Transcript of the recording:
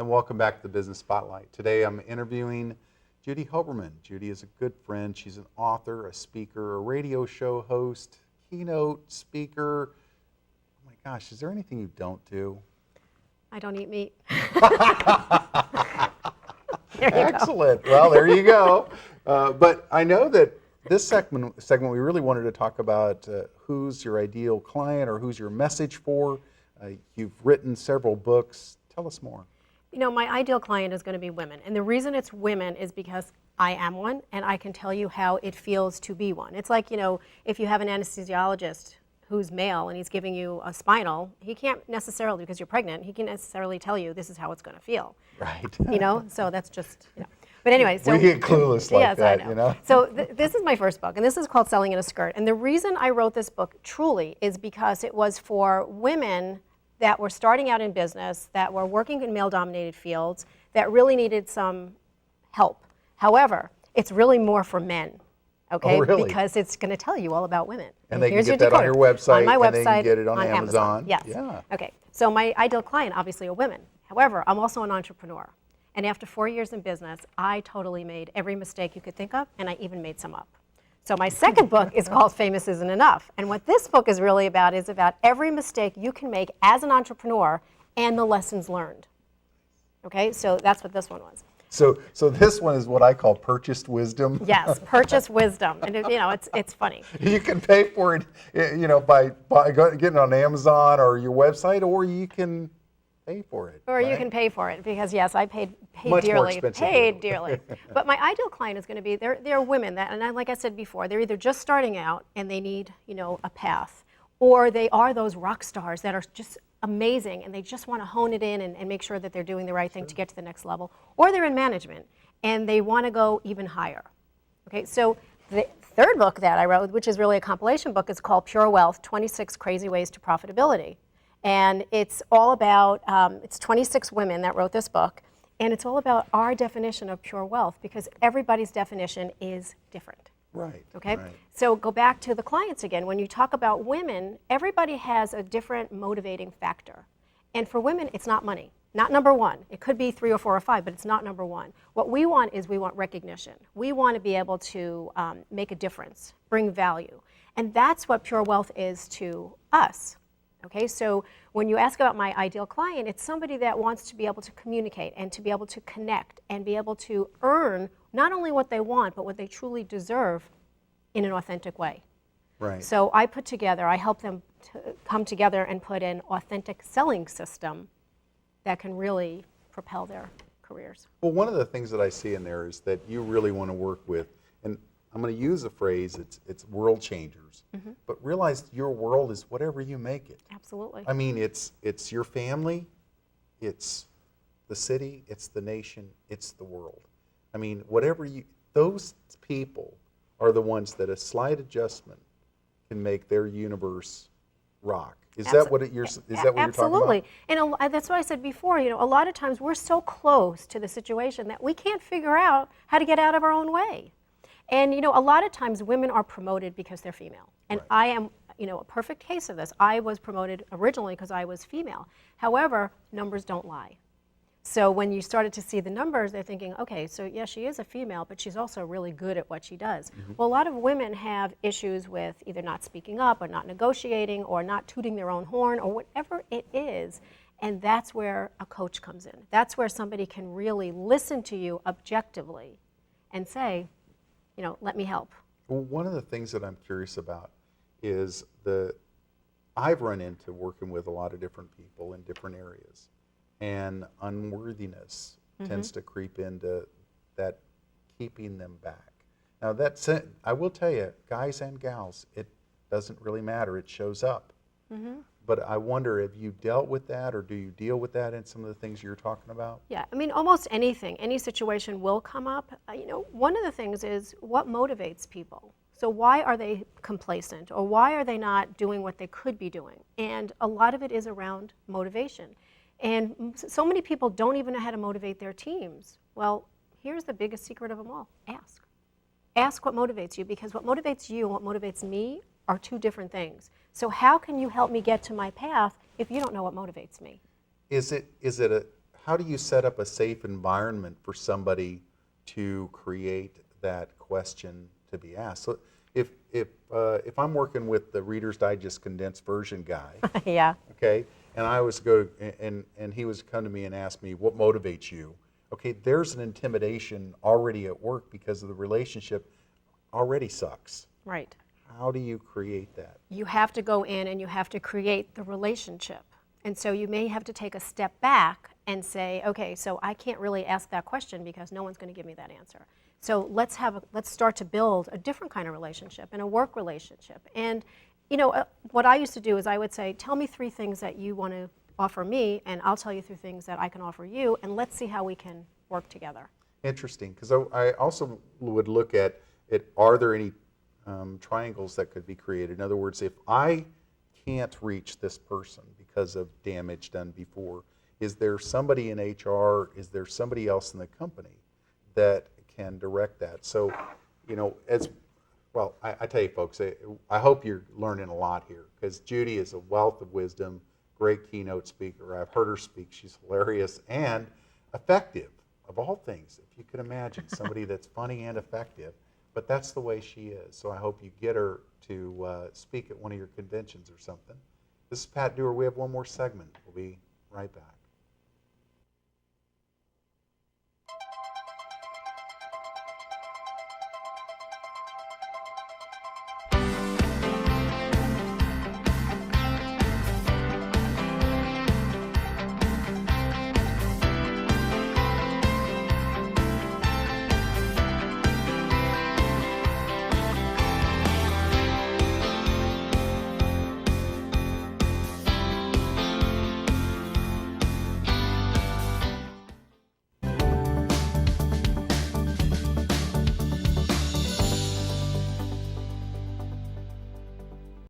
And welcome back to the Business Spotlight. Today I'm interviewing Judy Hoberman. Judy is a good friend. She's an author, a speaker, a radio show host, keynote speaker. Oh my gosh, is there anything you don't do? I don't eat meat. Excellent. Well, there you go. But I know that this segment we really wanted to talk about who's your ideal client or who's your message for. You've written several books. Tell us more. You know, my ideal client is going to be women. And the reason it's women is because I am one, and I can tell you how it feels to be one. It's like, you know, if you have an anesthesiologist who's male and he's giving you a spinal, he can't necessarily, because you're pregnant, he can't necessarily tell you this is how it's going to feel. Right. You know, so that's just, you know. But anyway, so we get clueless like yes, that, I know. You know. So this is my first book, and this is called Selling in a Skirt. And the reason I wrote this book truly is because it was for women that were starting out in business, that were working in male-dominated fields, that really needed some help. However, it's really more for men, okay? Oh, really? Because it's going to tell you all about women. And they here's can get your that on your website, on my website, and they can get it on Amazon. Yes. Yeah. Okay. So my ideal client, obviously, are women. However, I'm also an entrepreneur. And after 4 years in business, I totally made every mistake you could think of, and I even made some up. So my second book is called Famous Isn't Enough. And what this book is really about is about every mistake you can make as an entrepreneur and the lessons learned. Okay, so that's what this one was. So this one is what I call purchased wisdom. Yes, purchase wisdom. And you know, it's funny. You can pay for it, you know, by getting it on Amazon or your website, or you can pay for it. Or you can pay for it, because yes, I paid Much more dearly. expensive. Paid dearly. But my ideal client is going to be they're women that, and like I said before, they're either just starting out and they need, you know, a path, or they are those rock stars that are just amazing and they just want to hone it in and make sure that they're doing the right thing to get to the next level, or they're in management and they want to go even higher. Okay, so the third book that I wrote, which is really a compilation book, is called Pure Wealth: 26 Crazy Ways to Profitability. And it's all about, it's 26 women that wrote this book, and it's all about our definition of pure wealth, because everybody's definition is different. Right. Okay? Right. So go back to the clients again. When you talk about women, everybody has a different motivating factor. And for women, it's not money. Not number one. It could be 3 or 4 or 5, but it's not number one. What we want is we want recognition. We want to be able to make a difference, bring value. And that's what pure wealth is to us. Okay, so when you ask about my ideal client, it's somebody that wants to be able to communicate and to be able to connect and be able to earn not only what they want, but what they truly deserve in an authentic way. Right. So I help them to come together and put an authentic selling system that can really propel their careers. Well, one of the things that I see in there is that you really want to work with, and I'm going to use a phrase, it's world changers, but realize your world is whatever you make it. Absolutely. I mean, it's your family, it's the city, it's the nation, it's the world. I mean, those people are the ones that a slight adjustment can make their universe rock. Is that what you're talking about? Absolutely. And that's what I said before, you know, a lot of times we're so close to the situation that we can't figure out how to get out of our own way. And, you know, a lot of times women are promoted because they're female. And Right. I am, you know, a perfect case of this. I was promoted originally because I was female. However, numbers don't lie. So when you started to see the numbers, they're thinking, okay, so yeah, she is a female, but she's also really good at what she does. Well, a lot of women have issues with either not speaking up or not negotiating or not tooting their own horn or whatever it is. And that's where a coach comes in. That's where somebody can really listen to you objectively and say, you know, let me help. Well, one of the things that I'm curious about is I've run into working with a lot of different people in different areas, and unworthiness tends to creep into that, keeping them back. Now I will tell you, guys and gals, it doesn't really matter, it shows up. But I wonder, have you dealt with that, or do you deal with that in some of the things you're talking about? Yeah, I mean, almost anything, any situation will come up. You know, one of the things is what motivates people. So why are they complacent, or why are they not doing what they could be doing? And a lot of it is around motivation. And so many people don't even know how to motivate their teams. Well, here's the biggest secret of them all. Ask. Ask what motivates you, because what motivates you and what motivates me are two different things. So how can you help me get to my path if you don't know what motivates me? how do you set up a safe environment for somebody to create that question to be asked? So if I'm working with the Reader's Digest condensed version guy, Yeah. okay, and I was go and he was come to me and ask me what motivates you. Okay, there's an intimidation already at work because of the relationship already sucks. Right. How do you create that? You have to go in and you have to create the relationship. And so you may have to take a step back and say, okay, so I can't really ask that question because no one's going to give me that answer. So let's start to build a different kind of relationship and a work relationship. And what I used to do is I would say, tell me 3 things that you want to offer me, and I'll tell you 3 things that I can offer you, and let's see how we can work together. Interesting, because I also would look at it. Are there any triangles that could be created? In other words, if I can't reach this person because of damage done before, is there somebody in HR, is there somebody else in the company that can direct that? So, as well, I tell you folks, I hope you're learning a lot here, because Judy is a wealth of wisdom, great keynote speaker. I've heard her speak. She's hilarious and effective, of all things. If you could imagine somebody that's funny and effective, but that's the way she is. So I hope you get her to speak at one of your conventions or something. This is Pat Dewar. We have one more segment. We'll be right back.